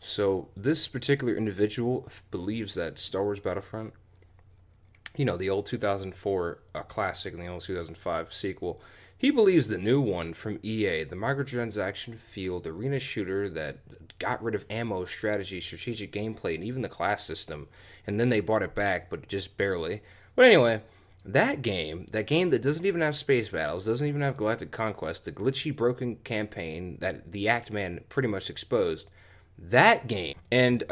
So this particular individual believes that Star Wars Battlefront, the old 2004 classic and the old 2005 sequel, he believes the new one from EA, the microtransaction field arena shooter that got rid of ammo, strategy, strategic gameplay, and even the class system, and then they bought it back, but just barely. But anyway, that game that doesn't even have space battles, doesn't even have galactic conquest, the glitchy, broken campaign that the Act Man pretty much exposed, that game, and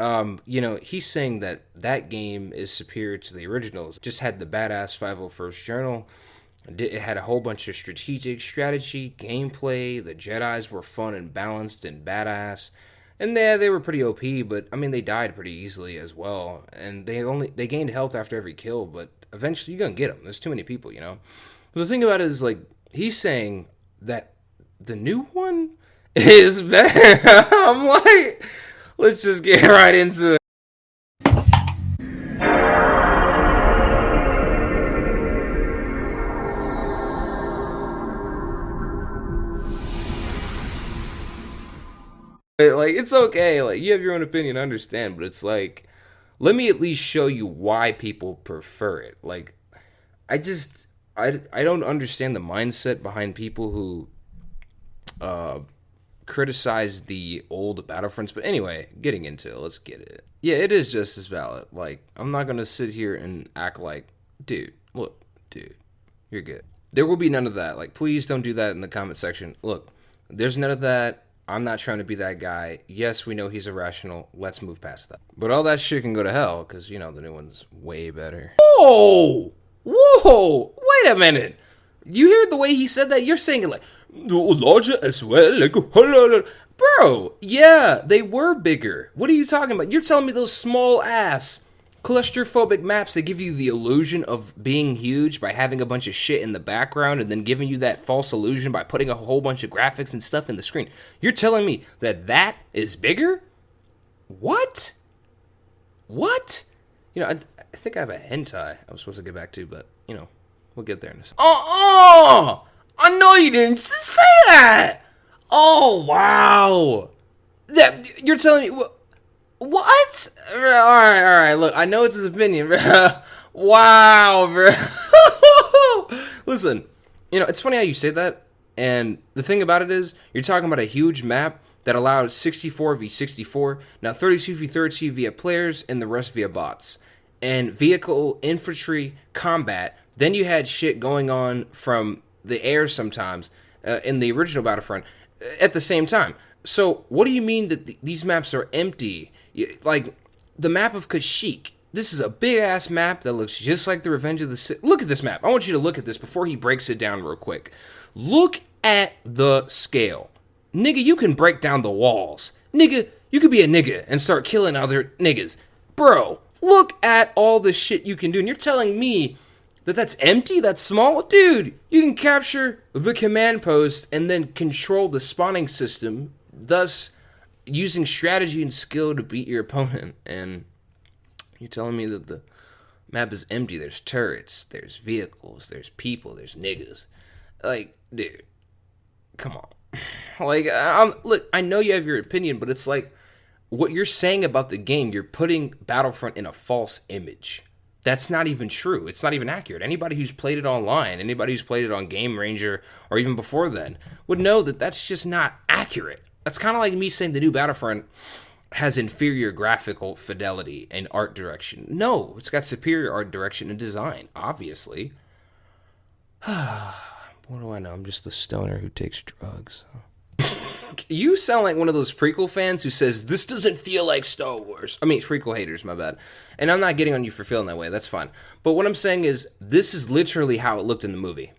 he's saying that that game is superior to the originals. Just had the badass 501st journal. It had a whole bunch of strategic strategy gameplay. The Jedis were fun and balanced and badass, and they were pretty OP. But I mean, they died pretty easily as well, and they gained health after every kill. But eventually, you're gonna get them. There's too many people, you know. But the thing about it is, like, he's saying that the new one is better. I'm like, let's just get right into it. Like, it's okay. Like, you have your own opinion, I understand, but it's like, let me at least show you why people prefer it. Like, I don't understand the mindset behind people who criticize the old Battlefronts. But anyway, getting into it, let's get it. Yeah, it is just as valid. Like, I'm not gonna sit here and act like, dude, look, dude, you're good. There will be none of that. Like, please don't do that in the comment section. Look, there's none of that. I'm not trying to be that guy. Yes, we know he's irrational. Let's move past that. But all that shit can go to hell, because, the new one's way better. Whoa! Whoa! Wait a minute! You hear the way he said that? You're saying it like, larger as well? Like, bro, yeah, they were bigger. What are you talking about? You're telling me those small ass claustrophobic maps that give you the illusion of being huge by having a bunch of shit in the background and then giving you that false illusion by putting a whole bunch of graphics and stuff in the screen. You're telling me that is bigger? What? What? I think I have a hentai I was supposed to get back to, but, we'll get there in a second. I know you didn't say that! Oh, wow! You're telling me... What? All right. Look, I know it's his opinion, bro. Wow, bro. Listen, it's funny how you say that. And the thing about it is, you're talking about a huge map that allowed 64 v 64, now 32 v 32 via players, and the rest via bots. And vehicle, infantry, combat. Then you had shit going on from the air sometimes in the original Battlefront at the same time. So, what do you mean that these maps are empty? Like, the map of Kashyyyk. This is a big-ass map that looks just like the Revenge of the Sith. Look at this map. I want you to look at this before he breaks it down real quick. Look at the scale. Nigga, you can break down the walls. Nigga, you could be a nigga and start killing other niggas. Bro, look at all the shit you can do. And you're telling me that that's empty? That's small? Dude, you can capture the command post and then control the spawning system, thus using strategy and skill to beat your opponent. And you're telling me that the map is empty. There's turrets, there's vehicles, there's people, there's niggas. Like, dude, come on. Like, look, I know you have your opinion, but it's like, what you're saying about the game, you're putting Battlefront in a false image. That's not even true. It's not even accurate. Anybody who's played it online, anybody who's played it on Game Ranger, or even before then, would know that that's just not accurate. That's kind of like me saying the new Battlefront has inferior graphical fidelity and art direction. No, it's got superior art direction and design, obviously. What do I know? I'm just the stoner who takes drugs. You sound like one of those prequel fans who says, this doesn't feel like Star Wars. I mean, prequel haters, my bad. And I'm not getting on you for feeling that way. That's fine. But what I'm saying is, this is literally how it looked in the movie.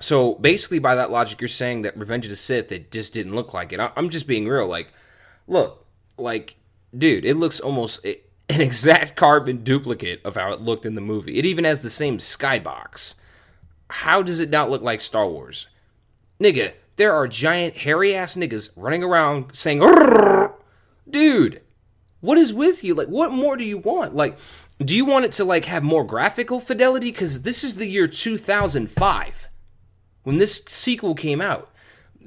So basically, by that logic, you're saying that Revenge of the Sith, it just didn't look like it. I'm just being real. Like, look, like, dude, it looks almost an exact carbon duplicate of how it looked in the movie. It even has the same skybox. How does it not look like Star Wars? Nigga, there are giant hairy-ass niggas running around saying, "Rrrr." Dude, what is with you? Like, what more do you want? Like, do you want it to, like, have more graphical fidelity? Because this is the year 2005. When this sequel came out.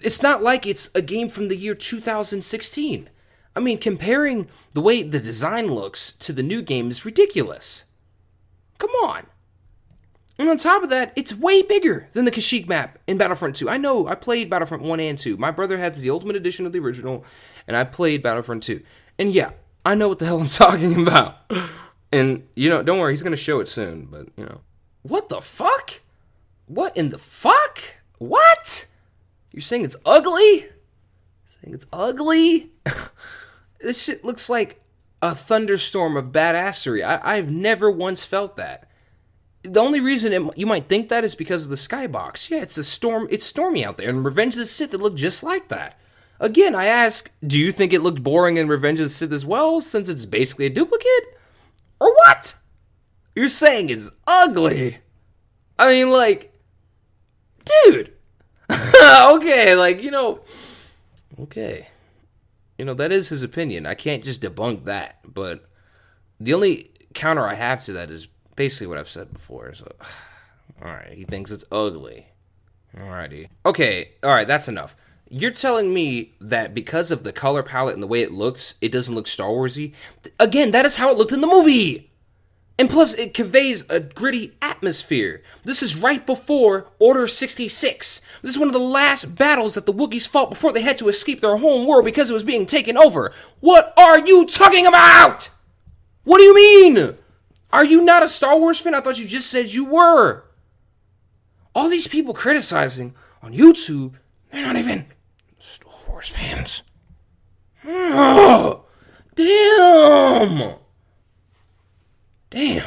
It's not like it's a game from the year 2016. I mean, comparing the way the design looks to the new game is ridiculous. Come on. And on top of that, it's way bigger than the Kashyyyk map in Battlefront 2. I know, I played Battlefront 1 and 2. My brother had the Ultimate Edition of the original, and I played Battlefront 2. And yeah, I know what the hell I'm talking about. And, don't worry, he's going to show it soon, but, What the fuck? What in the fuck? What? You're saying it's ugly? Saying it's ugly? This shit looks like a thunderstorm of badassery. I've never once felt that. The only reason you might think that is because of the skybox. Yeah, it's a storm. It's stormy out there. And Revenge of the Sith, it looked just like that. Again, I ask, do you think it looked boring in Revenge of the Sith as well, since it's basically a duplicate? Or what? You're saying it's ugly. I mean, dude. Okay, okay. That is his opinion. I can't just debunk that. But the only counter I have to that is basically what I've said before. So, alright, he thinks it's ugly. Alrighty. Okay, alright, that's enough. You're telling me that because of the color palette and the way it looks, it doesn't look Star Wars-y? Again, that is how it looked in the movie! And plus, it conveys a gritty atmosphere. This is right before Order 66. This is one of the last battles that the Wookiees fought before they had to escape their home world because it was being taken over. What are you talking about? What do you mean? Are you not a Star Wars fan? I thought you just said you were. All these people criticizing on YouTube, they're not even Star Wars fans. Oh, damn. Damn.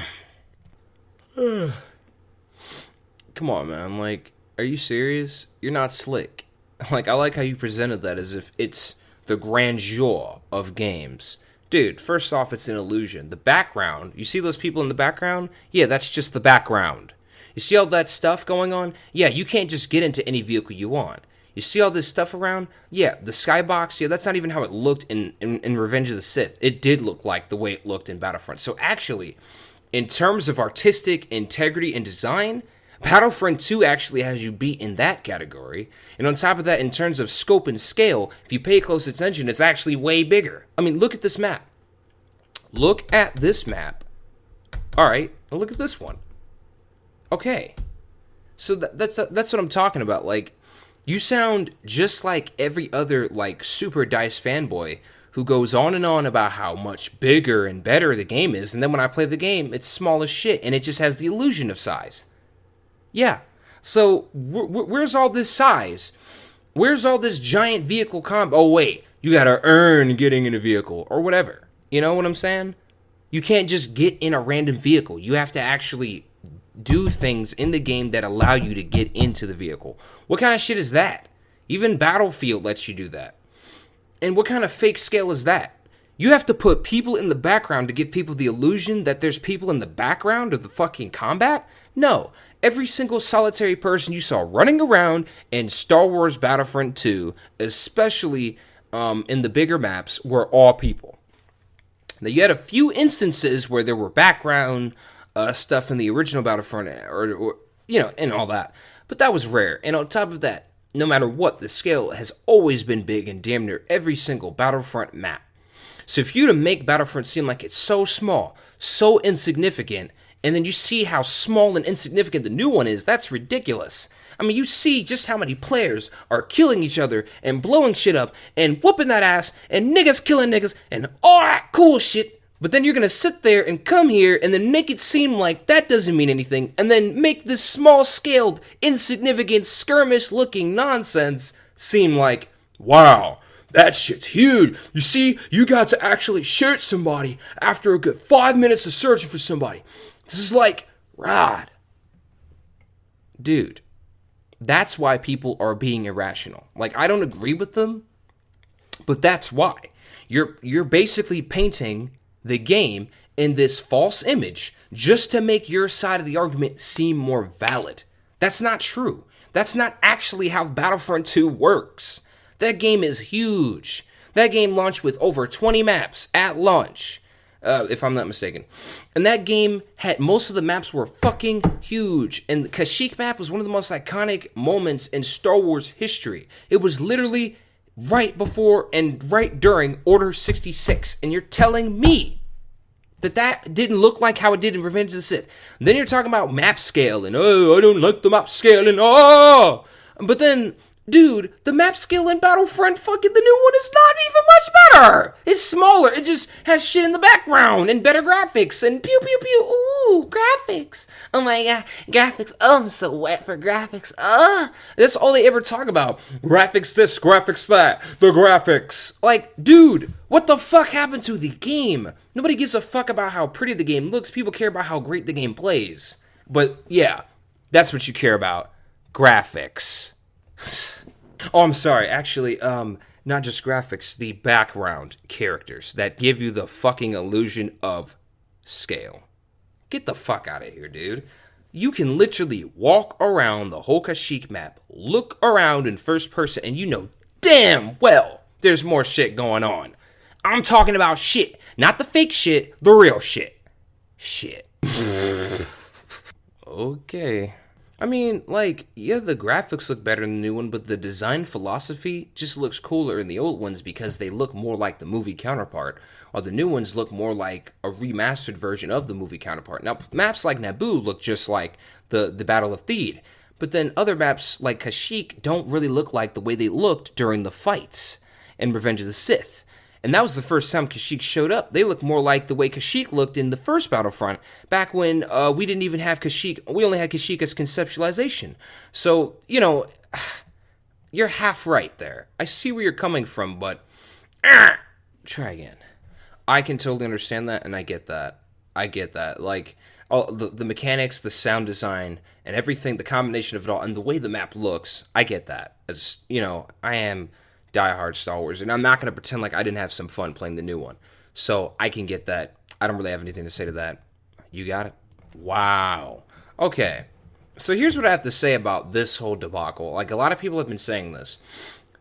Come on, man. Are you serious? You're not slick. I like how you presented that as if it's the grandeur of games. Dude, first off, it's an illusion. The background, you see those people in the background? Yeah, that's just the background. You see all that stuff going on? Yeah, you can't just get into any vehicle you want. You see all this stuff around? Yeah, the skybox, yeah, that's not even how it looked in Revenge of the Sith. It did look like the way it looked in Battlefront. So actually, in terms of artistic integrity and design, Battlefront 2 actually has you beat in that category. And on top of that, in terms of scope and scale, if you pay close attention, it's actually way bigger. I mean, look at this map. Look at this map. All right, look at this one. Okay. So that's what I'm talking about. You sound just like every other, Super DICE fanboy who goes on and on about how much bigger and better the game is, and then when I play the game, it's small as shit, and it just has the illusion of size. Yeah, so where's all this size? Where's all this giant vehicle Oh, wait, you gotta earn getting in a vehicle, or whatever. You know what I'm saying? You can't just get in a random vehicle. You have to actually do things in the game that allow you to get into the vehicle. What kind of shit is that? Even Battlefield lets you do that. And what kind of fake scale is that? You have to put people in the background to give people the illusion that there's people in the background of the fucking combat? No. Every single solitary person you saw running around in Star Wars Battlefront 2, especially in the bigger maps, were all people. Now, you had a few instances where there were background stuff in the original Battlefront, or and all that. But that was rare. And on top of that, no matter what, the scale has always been big in damn near every single Battlefront map. So if you to make Battlefront seem like it's so small, so insignificant, and then you see how small and insignificant the new one is, that's ridiculous. I mean, you see just how many players are killing each other and blowing shit up and whooping that ass and niggas killing niggas and all that cool shit. But then you're going to sit there and come here and then make it seem like that doesn't mean anything, and then make this small-scaled, insignificant, skirmish-looking nonsense seem like, wow, that shit's huge. You see, you got to actually shoot somebody after a good 5 minutes of searching for somebody. This is like, rad. Dude, that's why people are being irrational. I don't agree with them, but that's why. You're basically painting the game in this false image just to make your side of the argument seem more valid. That's not true. That's not actually how Battlefront 2 works. That game is huge. That game launched with over 20 maps at launch, if I'm not mistaken. And that game had, most of the maps were fucking huge. And the Kashyyyk map was one of the most iconic moments in Star Wars history. It was literally right before and right during Order 66, and you're telling me that didn't look like how it did in Revenge of the Sith. And then you're talking about map scale, and I don't like the map scale, and but then, dude, the map scale in Battlefront fucking the new one is not even much better. It's smaller. It just has shit in the background and better graphics and pew pew pew. Ooh, graphics. Oh my god, graphics. Oh, I'm so wet for graphics. That's all they ever talk about. Graphics this, graphics that, the graphics. Like, dude, what the fuck happened to the game? Nobody gives a fuck about how pretty the game looks. People care about how great the game plays. But yeah, that's what you care about. Graphics. Oh, I'm sorry. Actually, not just graphics, the background characters that give you the fucking illusion of scale. Get the fuck out of here, dude. You can literally walk around the whole Kashyyyk map, look around in first person, and you know damn well there's more shit going on. I'm talking about shit. Not the fake shit, the real shit. Shit. Okay. I mean, like, yeah, the graphics look better in the new one, but the design philosophy just looks cooler in the old ones because they look more like the movie counterpart, while the new ones look more like a remastered version of the movie counterpart. Now, maps like Naboo look just like the Battle of Theed, but then other maps like Kashyyyk don't really look like the way they looked during the fights in Revenge of the Sith. And that was the first time Kashyyyk showed up. They look more like the way Kashyyyk looked in the first Battlefront, back when we didn't even have Kashyyyk. We only had Kashyyyk as conceptualization. So, you know, you're half right there. I see where you're coming from, but try again. I can totally understand that, and I get that. Like, the mechanics, the sound design, and everything, the combination of it all, and the way the map looks, I get that. As, you know, I am diehard Star Wars, and I'm not going to pretend like I didn't have some fun playing the new one. So I can get that. I don't really have anything to say to that. You got it? Wow. Okay. So here's what I have to say about this whole debacle. Like, a lot of people have been saying this.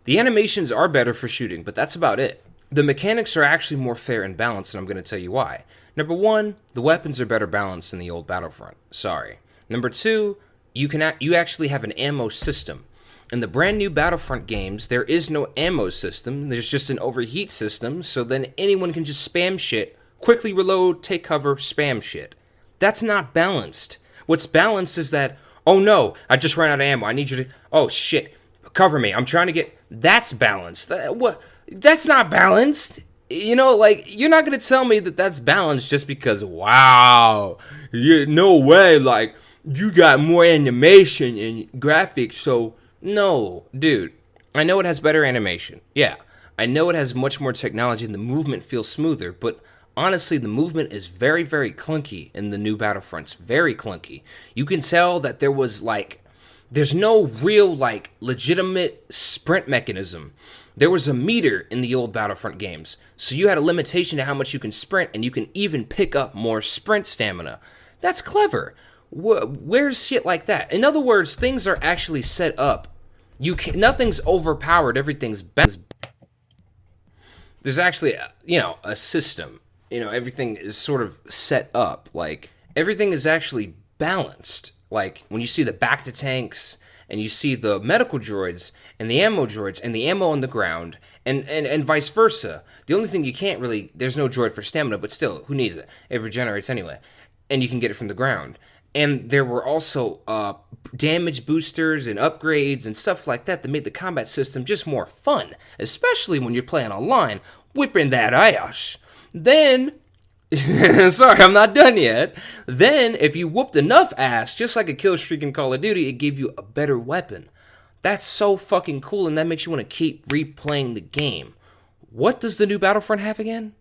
The animations are better for shooting, but that's about it. The mechanics are actually more fair and balanced, and I'm going to tell you why. Number one, the weapons are better balanced than the old Battlefront. Sorry. Number two, you actually have an ammo system. In the brand new Battlefront games, there is no ammo system. There's just an overheat system, so then anyone can just spam shit, quickly reload, take cover, spam shit. That's not balanced. What's balanced is that, oh no, I just ran out of ammo. I need you to, oh shit, cover me. I'm trying to get, that's balanced. What? That's not balanced. You know, like, you're not going to tell me that that's balanced just because, wow, no way, like, you got more animation and graphics, so no, dude, I know it has better animation. Yeah, I know it has much more technology and the movement feels smoother, but honestly, the movement is very, very clunky in the new Battlefronts. Very clunky. You can tell that there's no real, like, legitimate sprint mechanism. There was a meter in the old Battlefront games, so you had a limitation to how much you can sprint, and you can even pick up more sprint stamina. That's clever. Where's shit like that? In other words, things are actually set up. Nothing's overpowered. Everything's balanced. There's actually, a system. Everything is sort of set up. Like, everything is actually balanced. Like, when you see the back to tanks, and you see the medical droids, and the ammo on the ground, and vice versa. The only thing you can't really, there's no droid for stamina, but still, who needs it? It regenerates anyway. And you can get it from the ground. And there were also damage boosters and upgrades and stuff like that made the combat system just more fun, especially when you're playing online, whipping that ass. Then, sorry, I'm not done yet. Then, if you whooped enough ass, just like a kill streak in Call of Duty, it gave you a better weapon. That's so fucking cool, and that makes you want to keep replaying the game. What does the new Battlefront have again?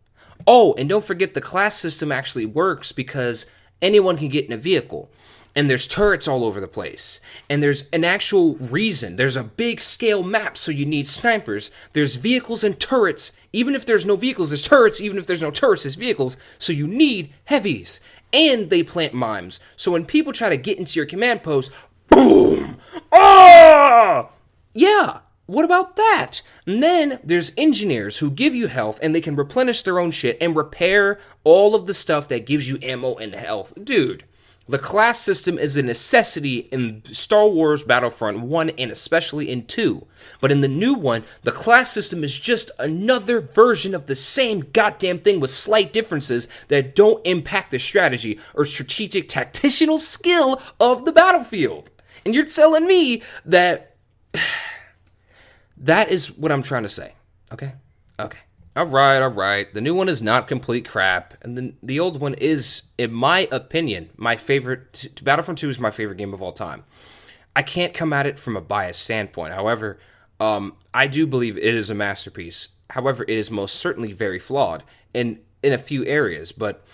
Oh, and don't forget the class system actually works because anyone can get in a vehicle. And there's turrets all over the place. And there's an actual reason. There's a big scale map, so you need snipers. There's vehicles and turrets. Even if there's no vehicles, there's turrets. Even if there's no turrets, there's vehicles. So you need heavies. And they plant mimes. So when people try to get into your command post, boom! Ah! Yeah, what about that? And then there's engineers who give you health, and they can replenish their own shit and repair all of the stuff that gives you ammo and health. Dude, The class system is a necessity in Star Wars Battlefront 1 and especially in 2. But in the new one, the class system is just another version of the same goddamn thing with slight differences that don't impact the strategy or strategic tactical skill of the battlefield. And you're telling me that that is what I'm trying to say. Okay? Okay. All right. The new one is not complete crap, and the old one is, in my opinion, my favorite. Battlefront 2 is my favorite game of all time. I can't come at it from a biased standpoint. However, I do believe it is a masterpiece. However, it is most certainly very flawed in a few areas, but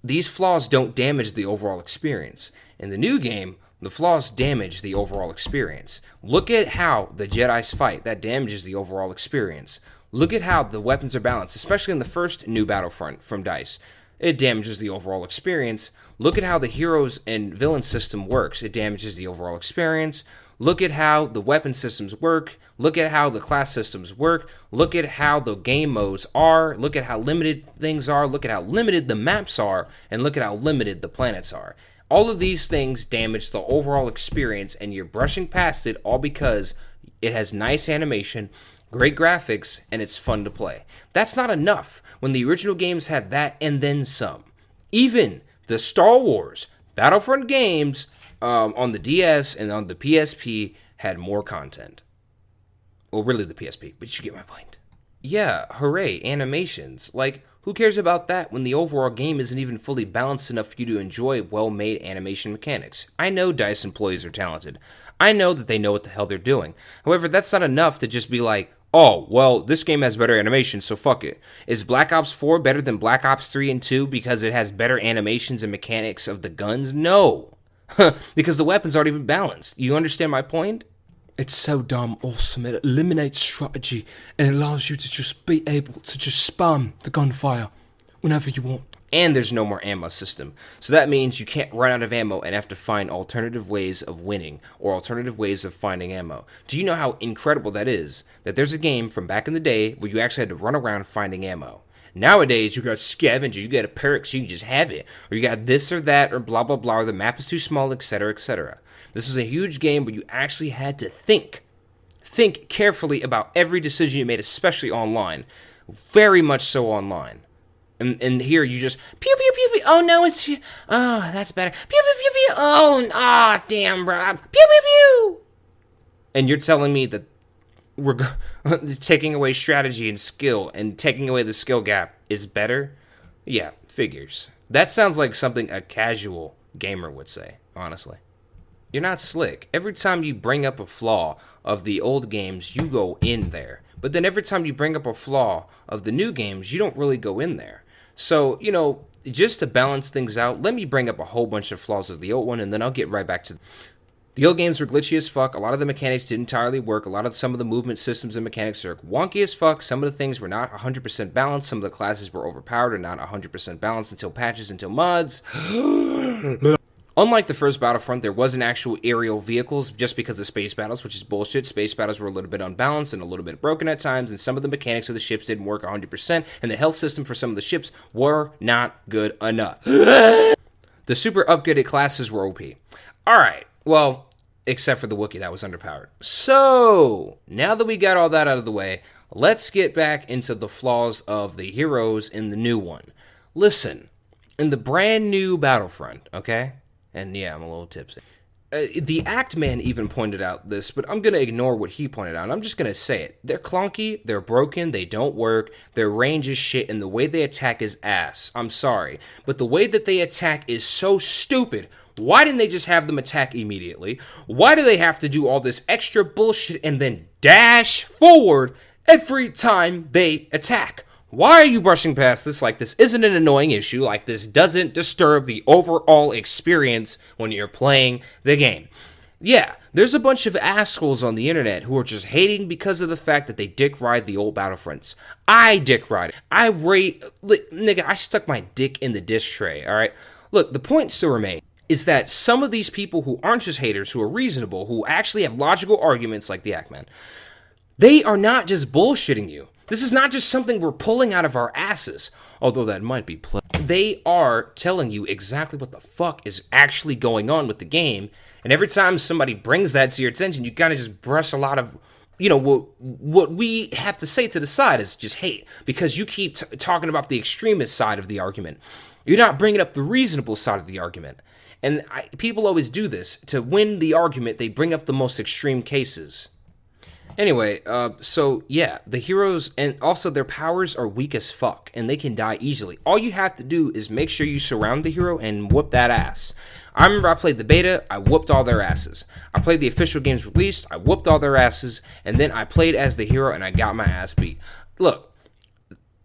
these flaws don't damage the overall experience. In the new game, the flaws damage the overall experience. Look at how the Jedi's fight. That damages the overall experience. Look at how the weapons are balanced, especially in the first new Battlefront from DICE. It damages the overall experience. Look at how the heroes and villain system works. It damages the overall experience. Look at how the weapon systems work. Look at how the class systems work. Look at how the game modes are. Look at how limited things are. Look at how limited the maps are. And look at how limited the planets are. All of these things damage the overall experience, and you're brushing past it all because it has nice animation, great graphics, and it's fun to play. That's not enough when the original games had that and then some. Even the Star Wars Battlefront games on the DS and on the PSP had more content. Well, really the PSP, but you get my point. Yeah, hooray, animations. Like, who cares about that when the overall game isn't even fully balanced enough for you to enjoy well-made animation mechanics? I know DICE employees are talented. I know that they know what the hell they're doing. However, that's not enough to just be like, oh, well, this game has better animation, so fuck it. Is Black Ops 4 better than Black Ops 3 and 2 because it has better animations and mechanics of the guns? No. Because the weapons aren't even balanced. You understand my point? It's so damn awesome. It eliminates strategy and allows you to just be able to just spam the gunfire whenever you want. And there's no more ammo system. So that means you can't run out of ammo and have to find alternative ways of winning or alternative ways of finding ammo. Do you know how incredible that is? That there's a game from back in the day where you actually had to run around finding ammo. Nowadays, you got scavenger, you got a perk, so you can just have it. Or you got this or that, or blah, blah, blah, or the map is too small, etc., etc. This was a huge game where you actually had to think carefully about every decision you made, especially online. Very much so online. And here you just, pew, pew, pew, pew, oh no, it's, oh, that's better. Pew, pew, pew, pew, oh, damn, bro. Pew, pew, pew. And you're telling me that we're taking away strategy and skill and taking away the skill gap is better? Yeah, figures. That sounds like something a casual gamer would say, honestly. You're not slick. Every time you bring up a flaw of the old games, you go in there. But then every time you bring up a flaw of the new games, you don't really go in there. So, just to balance things out, let me bring up a whole bunch of flaws of the old one, and then I'll get right back to the old games were glitchy as fuck. A lot of the mechanics didn't entirely work. Some of the movement systems and mechanics are wonky as fuck. Some of the things were not 100% balanced. Some of the classes were overpowered or not 100% balanced until patches, until mods. Unlike the first Battlefront, there wasn't actual aerial vehicles just because of space battles, which is bullshit. Space battles were a little bit unbalanced and a little bit broken at times, and some of the mechanics of the ships didn't work 100%, and the health system for some of the ships were not good enough. The super upgraded classes were OP. Alright, well, except for the Wookiee, that was underpowered. So, now that we got all that out of the way, let's get back into the flaws of the heroes in the new one. Listen, in the brand new Battlefront, okay? And yeah, I'm a little tipsy. The Act Man even pointed out this, but I'm going to ignore what he pointed out. I'm just going to say it. They're clunky, they're broken, they don't work, their range is shit, and the way they attack is ass. I'm sorry. But the way that they attack is so stupid. Why didn't they just have them attack immediately? Why do they have to do all this extra bullshit and then dash forward every time they attack? Why are you brushing past this like this isn't an annoying issue, like this doesn't disturb the overall experience when you're playing the game? Yeah, there's a bunch of assholes on the internet who are just hating because of the fact that they dick ride the old Battlefronts. I dick ride it. Nigga, I stuck my dick in the dish tray, alright? Look, the point still remains is that some of these people who aren't just haters, who are reasonable, who actually have logical arguments like the Ackman, they are not just bullshitting you. This is not just something we're pulling out of our asses, although that might be They are telling you exactly what the fuck is actually going on with the game, and every time somebody brings that to your attention, you kind of just brush a lot of, what we have to say to the side is just hate, because you keep talking about the extremist side of the argument. You're not bringing up the reasonable side of the argument. And people always do this. To win the argument, they bring up the most extreme cases. Anyway, so yeah, the heroes and also their powers are weak as fuck, and they can die easily. All you have to do is make sure you surround the hero and whoop that ass. I remember I played the beta, I whooped all their asses. I played the official games released, I whooped all their asses, and then I played as the hero and I got my ass beat. Look,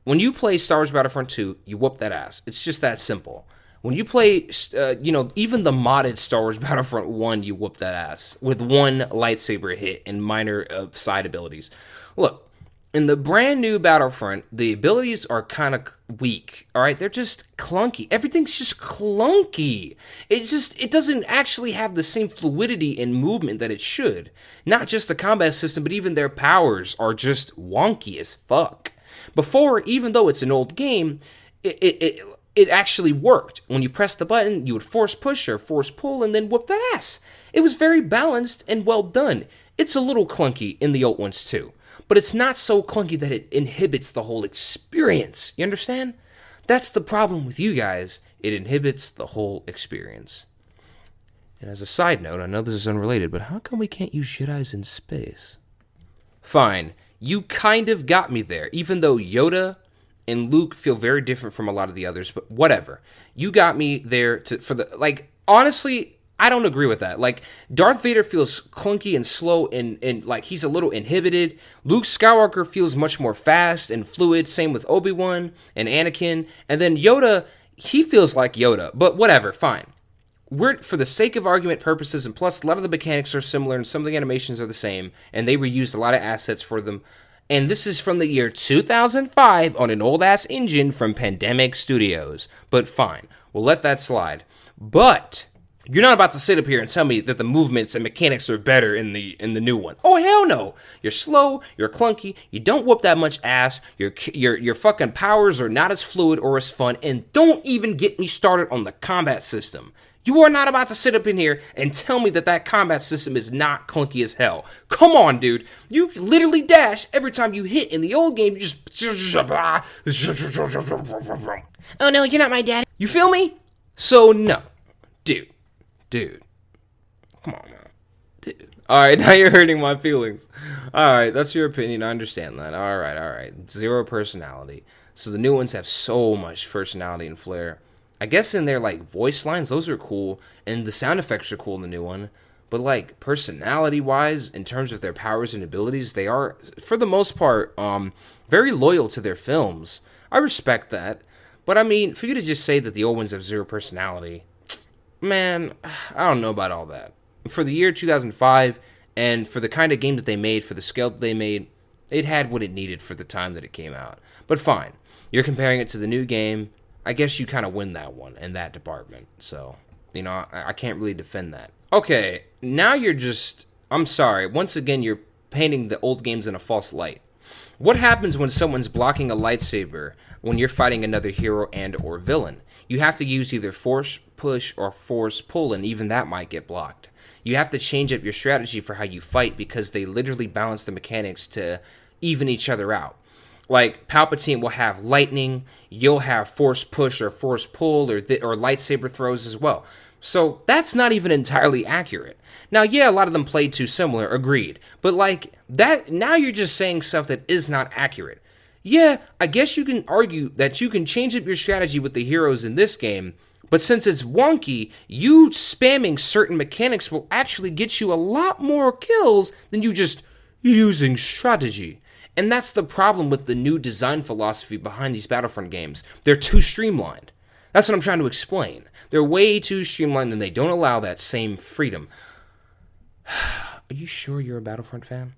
when you play Star Wars Battlefront 2, you whoop that ass. It's just that simple. When you play, even the modded Star Wars Battlefront 1, you whoop that ass with one lightsaber hit and minor side abilities. Look, in the brand new Battlefront, the abilities are kind of weak, all right? They're just clunky. Everything's just clunky. It doesn't actually have the same fluidity and movement that it should. Not just the combat system, but even their powers are just wonky as fuck. Before, even though it's an old game, it actually worked. When you press the button, you would force push or force pull and then whoop that ass. It was very balanced and well done. It's a little clunky in the old ones too, but it's not so clunky that it inhibits the whole experience. You understand? That's the problem with you guys. It inhibits the whole experience. And as a side note, I know this is unrelated, but how come we can't use Jedis in space? Fine, you kind of got me there, even though Yoda and Luke feel very different from a lot of the others, but whatever. You got me there honestly, I don't agree with that. Like, Darth Vader feels clunky and slow and like he's a little inhibited. Luke Skywalker feels much more fast and fluid, same with Obi-Wan and Anakin. And then Yoda, he feels like Yoda, but whatever, fine. For the sake of argument purposes, and plus a lot of the mechanics are similar and some of the animations are the same, and they reused a lot of assets for them. And this is from the year 2005 on an old-ass engine from Pandemic Studios. But fine, we'll let that slide. But you're not about to sit up here and tell me that the movements and mechanics are better in the new one. Oh, hell no. You're slow, you're clunky, you don't whoop that much ass, your fucking powers are not as fluid or as fun, and don't even get me started on the combat system. You are not about to sit up in here and tell me that combat system is not clunky as hell. Come on, dude. You literally dash every time you hit. In the old game, you just... Oh, no, you're not my daddy. You feel me? So, no. Dude. Come on, man. Dude. Alright, now you're hurting my feelings. Alright, that's your opinion. I understand that. Alright. Zero personality. So the new ones have so much personality and flair. I guess in their, voice lines, those are cool, and the sound effects are cool in the new one, but, personality-wise, in terms of their powers and abilities, they are, for the most part, very loyal to their films. I respect that, but, I mean, for you to just say that the old ones have zero personality, man, I don't know about all that. For the year 2005, and for the kind of games that they made, for the scale that they made, it had what it needed for the time that it came out. But fine, you're comparing it to the new game. I guess you kind of win that one in that department. So, I can't really defend that. Okay, now I'm sorry. Once again, you're painting the old games in a false light. What happens when someone's blocking a lightsaber when you're fighting another hero and or villain? You have to use either force push or force pull, and even that might get blocked. You have to change up your strategy for how you fight because they literally balance the mechanics to even each other out. Like, Palpatine will have lightning, you'll have force push or force pull or lightsaber throws as well. So that's not even entirely accurate. Now, yeah, a lot of them play too similar, agreed. But that, now you're just saying stuff that is not accurate. Yeah, I guess you can argue that you can change up your strategy with the heroes in this game, but since it's wonky, you spamming certain mechanics will actually get you a lot more kills than you just using strategy. And that's the problem with the new design philosophy behind these Battlefront games. They're too streamlined. That's what I'm trying to explain. They're way too streamlined and they don't allow that same freedom. Are you sure you're a Battlefront fan?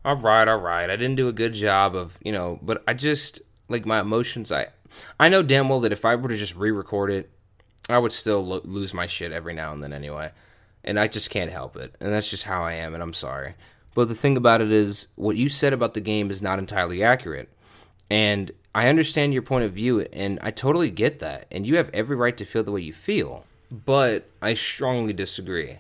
All right. I didn't do a good job of, but I just, my emotions, I know damn well that if I were to just re-record it, I would still lose my shit every now and then anyway. And I just can't help it. And that's just how I am, and I'm sorry. But the thing about it is, what you said about the game is not entirely accurate. And I understand your point of view, and I totally get that. And you have every right to feel the way you feel. But I strongly disagree.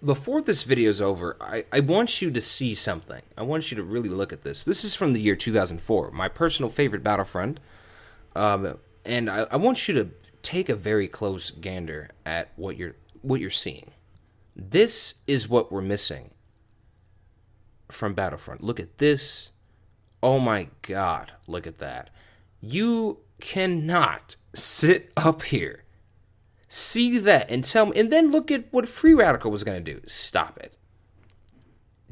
Before this video is over, I want you to see something. I want you to really look at this. This is from the year 2004, my personal favorite Battlefront. And I want you to take a very close gander at what you're seeing. This is what we're missing from Battlefront. Look at this. Oh my God, look at that. You cannot sit up here, see that, and tell me, and then look at what Free Radical was going to do. Stop it.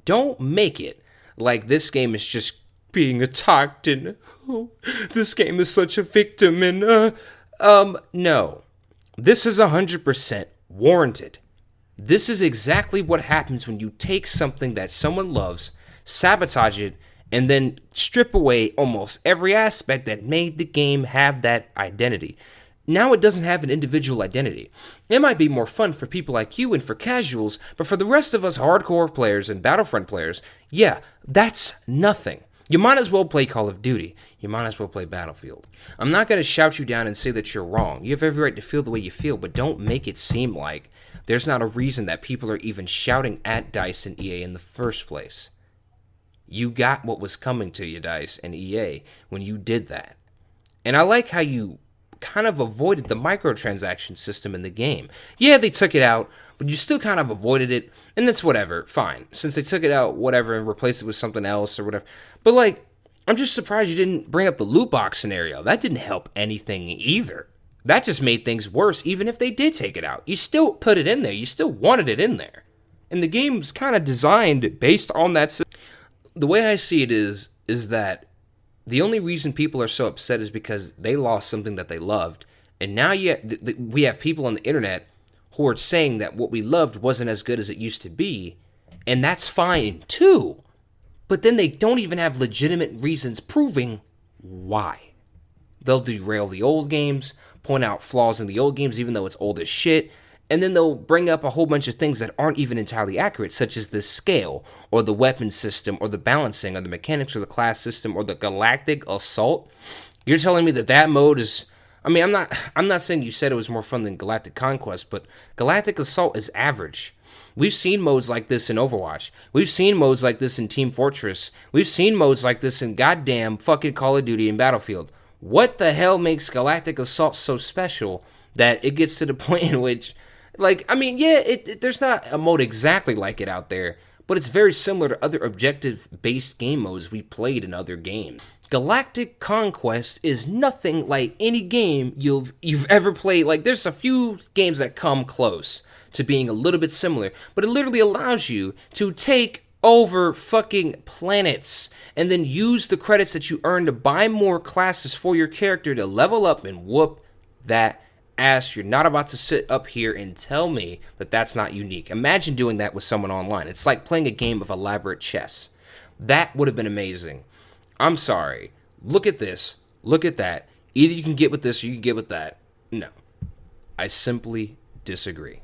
Don't make it like this game is just being attacked and, oh, this game is such a victim and, no. This is 100% warranted. This is exactly what happens when you take something that someone loves, sabotage it, and then strip away almost every aspect that made the game have that identity. Now it doesn't have an individual identity. It might be more fun for people like you and for casuals, but for the rest of us hardcore players and Battlefront players, yeah, that's nothing. You might as well play Call of Duty. You might as well play Battlefield. I'm not going to shout you down and say that you're wrong. You have every right to feel the way you feel, but don't make it seem like there's not a reason that people are even shouting at DICE and EA in the first place. You got what was coming to you, DICE and EA, when you did that. And I like how you kind of avoided the microtransaction system in the game. Yeah, they took it out, but you still kind of avoided it, and that's whatever, fine. Since they took it out, whatever, and replaced it with something else or whatever. But, like, I'm just surprised you didn't bring up the loot box scenario. That didn't help anything either. That just made things worse, even if they did take it out. You still put it in there. You still wanted it in there. And the game's kind of designed based on that system. The way I see it is that the only reason people are so upset is because they lost something that they loved. And now we have people on the internet who are saying that what we loved wasn't as good as it used to be. And that's fine, too. But then they don't even have legitimate reasons proving why. They'll derail the old games, point out flaws in the old games, even though it's old as shit. And then they'll bring up a whole bunch of things that aren't even entirely accurate, such as the scale, or the weapon system, or the balancing, or the mechanics, or the class system, or the galactic assault. You're telling me that mode is... I mean, I'm not saying you said it was more fun than Galactic Conquest, but Galactic Assault is average. We've seen modes like this in Overwatch. We've seen modes like this in Team Fortress. We've seen modes like this in goddamn fucking Call of Duty and Battlefield. What the hell makes Galactic Assault so special that it gets to the point in which... Like, I mean, yeah, there's not a mode exactly like it out there, but it's very similar to other objective-based game modes we played in other games. Galactic Conquest is nothing like any game you've ever played. Like, there's a few games that come close to being a little bit similar, but it literally allows you to take over fucking planets and then use the credits that you earn to buy more classes for your character to level up and whoop that ass. You're not about to sit up here and tell me that that's not unique. Imagine doing that with someone online. It's like playing a game of elaborate chess. That would have been amazing. I'm sorry. Look at this. Look at that. Either you can get with this or you can get with that. No. I simply disagree.